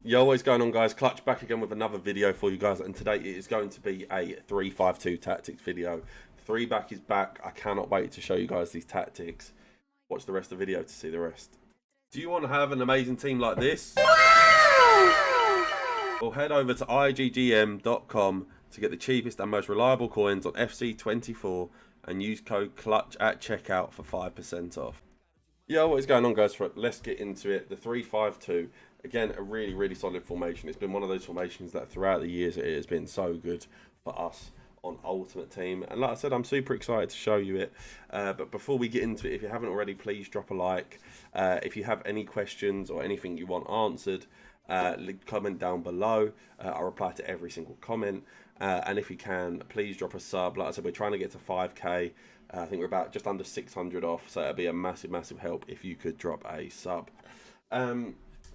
Yo, what's going on, guys? Clutch back again with another video for you guys, and today it is going to be a 3-5-2 tactics video. Three back is back. I cannot wait to show you guys these tactics. Watch the rest of the video to see the rest. Do you want to have an amazing team like this? Well, head over to iggm.com to get the cheapest and most reliable coins on FC24 and use code CLUTCH at checkout for 5% off. Yo, what is going on, guys? Let's get into it. The 3-5-2. Again, a really solid formation. It's been one of those formations that throughout the years it has been so good for us on Ultimate Team. And like I said, I'm super excited to show you it. But before we get into it, if you haven't already, please drop a like. If you have any questions or anything you want answered, comment down below. I'll reply to every single comment. And if you can, please drop a sub. Like I said, we're trying to get to 5k. I think we're about just under 600 off, so it'd be a massive help if you could drop a sub.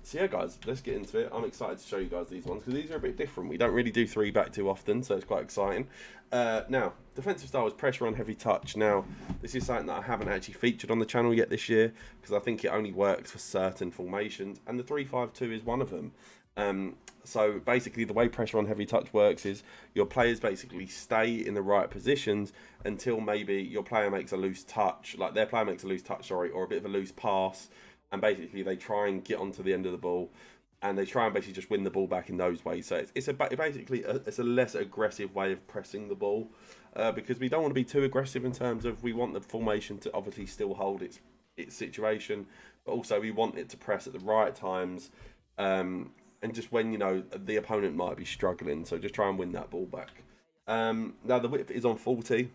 So yeah, guys, let's get into it. I'm excited to show you guys these ones because these are a bit different. We don't really do three back too often, so it's quite exciting. Now, defensive style is pressure on heavy touch. Now, this is something that I haven't actually featured on the channel yet this year because I think it only works for certain formations, and the 3-5-2 is one of them. So basically the way pressure on heavy touch works is your players basically stay in the right positions until maybe your player makes a loose touch, like their player makes a loose touch, sorry, or a bit of a loose pass, and basically they try and get onto the end of the ball and they try and basically just win the ball back in those ways. So it's a less aggressive way of pressing the ball because we don't want to be too aggressive in terms of we want the formation to obviously still hold its situation, but also we want it to press at the right times. And just when, you know, the opponent might be struggling. So just try and win that ball back. Now, the width is on 40.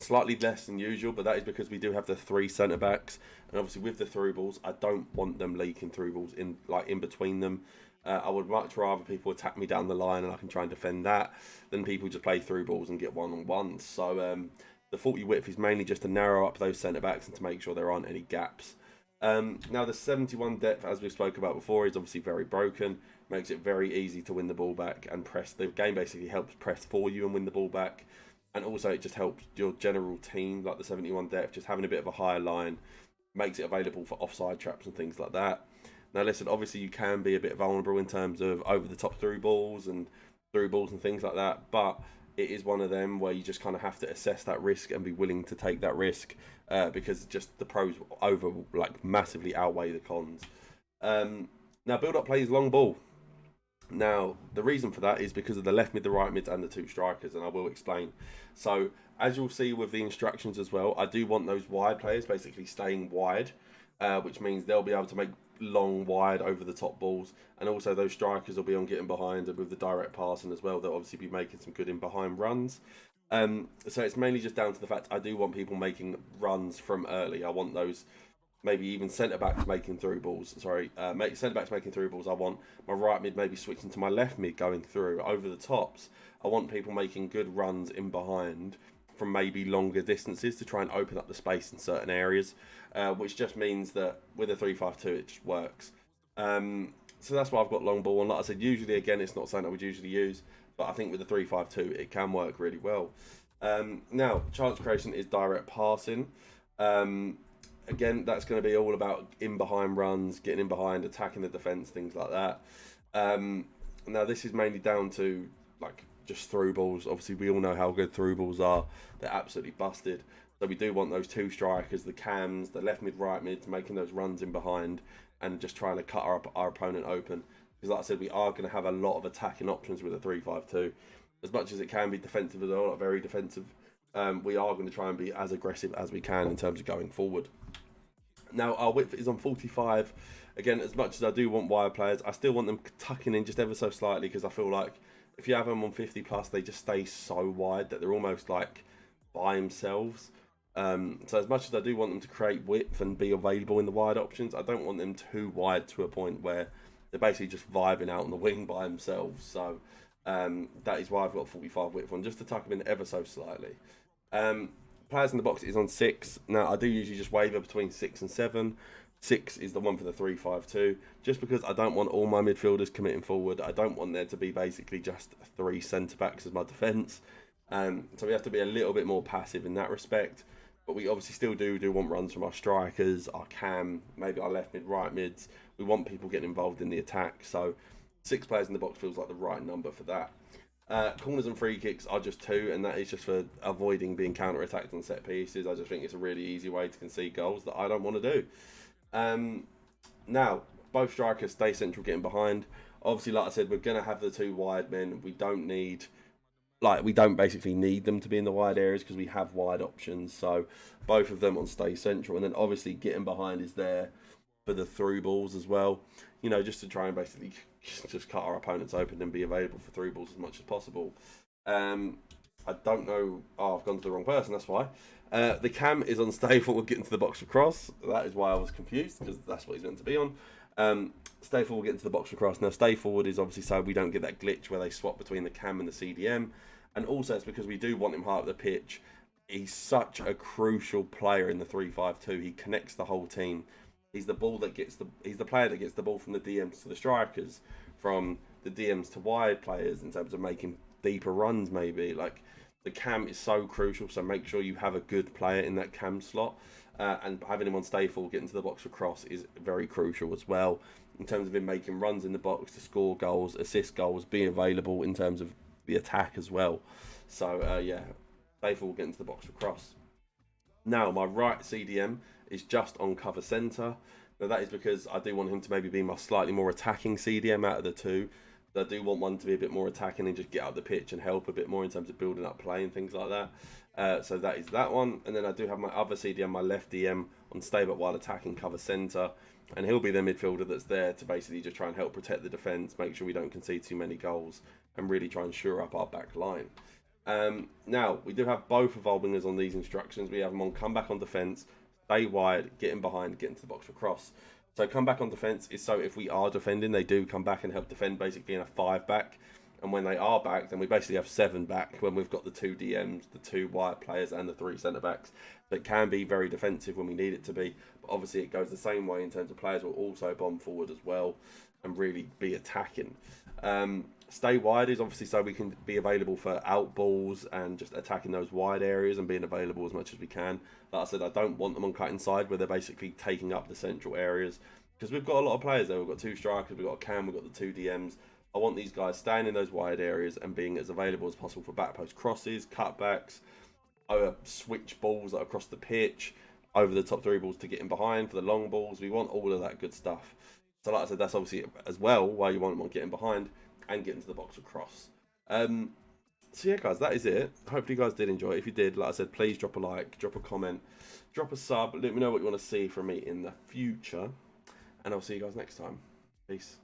Slightly less than usual, but that is because we do have the 3 centre-backs. And obviously with the through balls, I don't want them leaking through balls in between them. I would much rather people attack me down the line and I can try and defend that than people just play through balls and get one-on-ones. So the 40 width is mainly just to narrow up those centre-backs and to make sure there aren't any gaps. Now the 71 depth, as we spoke about before, is obviously very broken. Makes it very easy to win the ball back and press. The game basically helps press for you and win the ball back. And also it just helps your general team, like the 71 depth, just having a bit of a higher line. Makes it available for offside traps and things like that. Now listen, obviously you can be a bit vulnerable in terms of over-the-top through balls and things like that. But it is one of them where you just kind of have to assess that risk and be willing to take that risk because just the pros massively outweigh the cons. Now build-up plays long ball. Now the reason for that is because of the left mid, the right mid, and the 2 strikers, and I will explain. So as you'll see with the instructions as well, I do want those wide players basically staying wide, which means they'll be able to make long wide over the top balls, and also those strikers will be on getting behind and with the direct passing as well. They'll obviously be making some good in behind runs. So it's mainly just down to the fact I do want people making runs from early. I want those maybe even centre-backs making through balls. Sorry, centre-backs making through balls. I want my right mid maybe switching to my left mid going through over the tops. I want people making good runs in behind from maybe longer distances to try and open up the space in certain areas, which just means that with a 3-5-2 it just works. So that's why I've got long ball. And like I said, usually again it's not something I would usually use, but I think with the 3-5-2 it can work really well. Now chance creation is direct passing. Again, that's going to be all about in behind runs, getting in behind, attacking the defence, things like that. Now this is mainly down to like just through balls. Obviously we all know how good through balls are. They're absolutely busted. So we do want those 2 strikers, the cams, the left mid, right mid, making those runs in behind and just trying to cut our opponent open. Because like I said, we are going to have a lot of attacking options with a 3-5-2. As much as it can be defensive as well, like very defensive, we are going to try and be as aggressive as we can in terms of going forward. Now our width is on 45. Again, as much as I do want wide players, I still want them tucking in just ever so slightly because I feel like if you have them on 50 plus, they just stay so wide that they're almost like by themselves. So as much as I do want them to create width and be available in the wide options, I don't want them too wide to a point where they're basically just vibing out on the wing by themselves. So that is why I've got 45 width on, just to tuck them in ever so slightly. Players in the box is on 6. Now I do usually just waver between 6 and 7. 6 is the one for the 3-5-2, just because I don't want all my midfielders committing forward. I don't want there to be basically just 3 centre-backs as my defence. So we have to be a little bit more passive in that respect. But we obviously still do want runs from our strikers, our cam, maybe our left mid, right mids. we want people getting involved in the attack. So 6 players in the box feels like the right number for that. Corners and free kicks are just 2, and that is just for avoiding being counter-attacked on set pieces. I just think it's a really easy way to concede goals that I don't want to do. Now, both strikers stay central getting behind. Obviously, like I said, we're going to have the 2 wide men. We don't basically need them to be in the wide areas because we have wide options. So both of them on stay central. And then obviously getting behind is there for the through balls as well. You know, just to try and basically just cut our opponents open and be available for through balls as much as possible. I don't know. Oh, I've gone to the wrong person. That's why. The cam is on stay forward getting to the box for cross. That is why I was confused, because that's what he's meant to be on. Stay forward getting to the box for cross. Now, stay forward is obviously so we don't get that glitch where they swap between the cam and the CDM. And also it's because we do want him high up the pitch. He's such a crucial player in the 3-5-2. He connects the whole team. He's the player that gets the ball from the DMs to the strikers, from the DMs to wide players in terms of making deeper runs maybe. Like, the cam is so crucial, so make sure you have a good player in that cam slot. And having him on stay forward, getting to the box for cross is very crucial as well. In terms of him making runs in the box to score goals, assist goals, being available in terms of the attack as well. So yeah, stay forward, getting to the box for cross. Now, my right CDM is just on cover centre. Now, that is because I do want him to maybe be my slightly more attacking CDM out of the 2. I do want one to be a bit more attacking and just get up the pitch and help a bit more in terms of building up play and things like that. So that is that one. And then I do have my other CDM, my left DM, on stay but while attacking cover centre. And he'll be the midfielder that's there to basically just try and help protect the defence, make sure we don't concede too many goals, and really try and shore up our back line. Now, we do have both of our wingers on these instructions. We have them on come back on defence, stay wide, get in behind, get into the box for cross. So come back on defence is so if we are defending, they do come back and help defend basically in a 5-back. And when they are back, then we basically have 7 back when we've got the 2 DMs, the 2 wide players and the 3 centre-backs. That can be very defensive when we need it to be. But obviously it goes the same way in terms of players will also bomb forward as well and really be attacking. Stay wide is obviously so we can be available for out balls and just attacking those wide areas and being available as much as we can. Like I said, I don't want them on cut inside where they're basically taking up the central areas, because we've got a lot of players there. We've got 2 strikers, we've got a cam, we've got the 2 DMs. I want these guys staying in those wide areas and being as available as possible for back post crosses, cutbacks, switch balls across the pitch, over the top 3 balls to get in behind for the long balls. We want all of that good stuff. So like I said, that's obviously as well why you want them on getting behind and getting to the box across. So yeah, guys, that is it. Hopefully you guys did enjoy it. If you did, like I said, please drop a like, drop a comment, drop a sub. Let me know what you want to see from me in the future. And I'll see you guys next time. Peace.